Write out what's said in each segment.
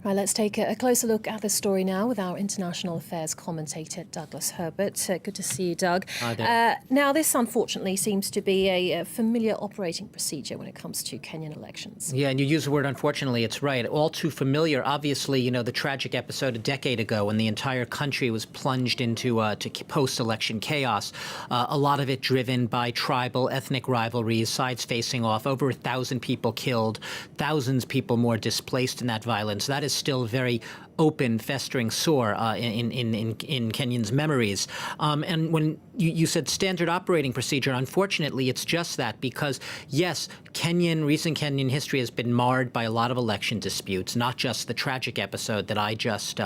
Right, let's take a closer look at the story now with our international affairs commentator, Douglas Herbert. Good to see you, Doug. Hi there. Now, this unfortunately seems to be a familiar operating procedure when it comes to Kenyan elections. Yeah, and you use the word unfortunately, it's right. All too familiar. Obviously, you know, the tragic episode a decade ago when the entire country was plunged into post-election chaos, a lot of it driven by tribal, ethnic rivalries, sides facing off, over 1,000 people killed, thousands people more displaced in that violence. That is still very open, festering sore in Kenyans' memories. And when you said standard operating procedure, unfortunately, it's just that because, yes, recent Kenyan history has been marred by a lot of election disputes, not just the tragic episode that I just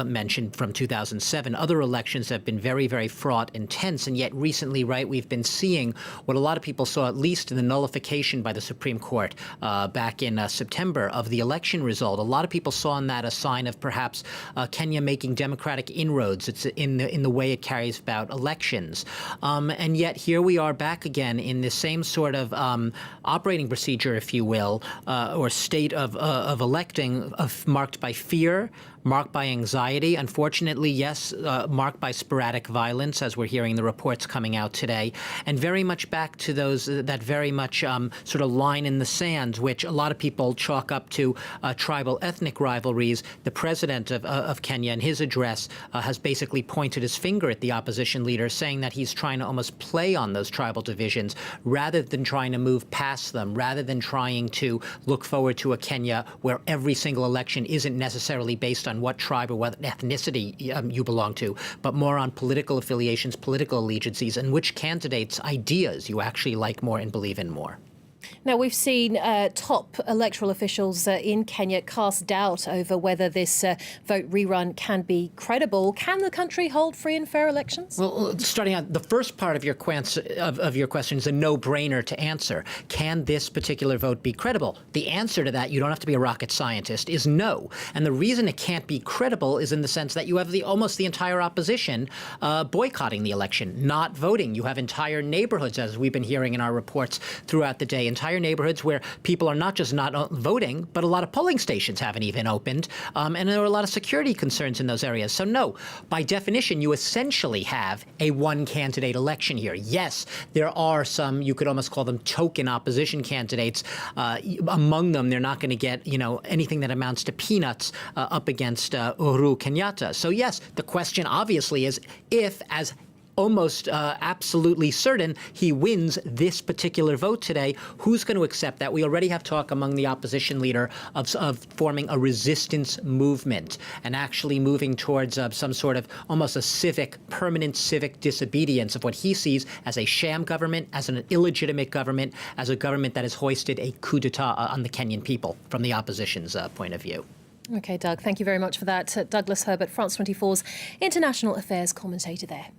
mentioned from 2007. Other elections have been very, very fraught and tense, and yet recently, right, we've been seeing what a lot of people saw, at least in the nullification by the Supreme Court back in September of the election result. A lot of people saw in that a sign of perhaps Kenya making democratic inroads. It's in the way it carries about elections. And yet here we are back again in the same sort of operating procedure, if you will, or state of electing, marked by fear, marked by anxiety, unfortunately, yes, marked by sporadic violence, as we're hearing the reports coming out today, and very much back to those that very much sort of line in the sand, which a lot of people chalk up to tribal ethnic rivalries. The president of Kenya, in his address, has basically pointed his finger at the opposition leader, saying that he's trying to almost play on those tribal divisions rather than trying to move past them, rather than trying to look forward to a Kenya where every single election isn't necessarily based on what tribe or what ethnicity you belong to, but more on political affiliations, political allegiances, and which candidates' ideas you actually like more and believe in more. Now, we've seen top electoral officials in Kenya cast doubt over whether this vote rerun can be credible. Can the country hold free and fair elections? Well, starting out, the first part of your question is a no-brainer to answer. Can this particular vote be credible? The answer to that, you don't have to be a rocket scientist, is no. And the reason it can't be credible is in the sense that you have almost the entire opposition boycotting the election, not voting. You have entire neighborhoods, as we've been hearing in our reports throughout the day, entire neighborhoods where people are not just not voting, but a lot of polling stations haven't even opened, and there are a lot of security concerns in those areas. So no, by definition, you essentially have a one-candidate election here. Yes, there are some, you could almost call them token opposition candidates. Among them, they're not going to get, anything that amounts to peanuts up against Uhuru Kenyatta. So yes, the question obviously is if, as almost absolutely certain, he wins this particular vote today, who's going to accept that? We already have talk among the opposition leader of forming a resistance movement and actually moving towards some sort of almost a permanent civic disobedience of what he sees as a sham government, as an illegitimate government, as a government that has hoisted a coup d'etat on the Kenyan people from the opposition's point of view. Okay, Doug, thank you very much for that. Douglas Herbert, France 24's international affairs commentator there.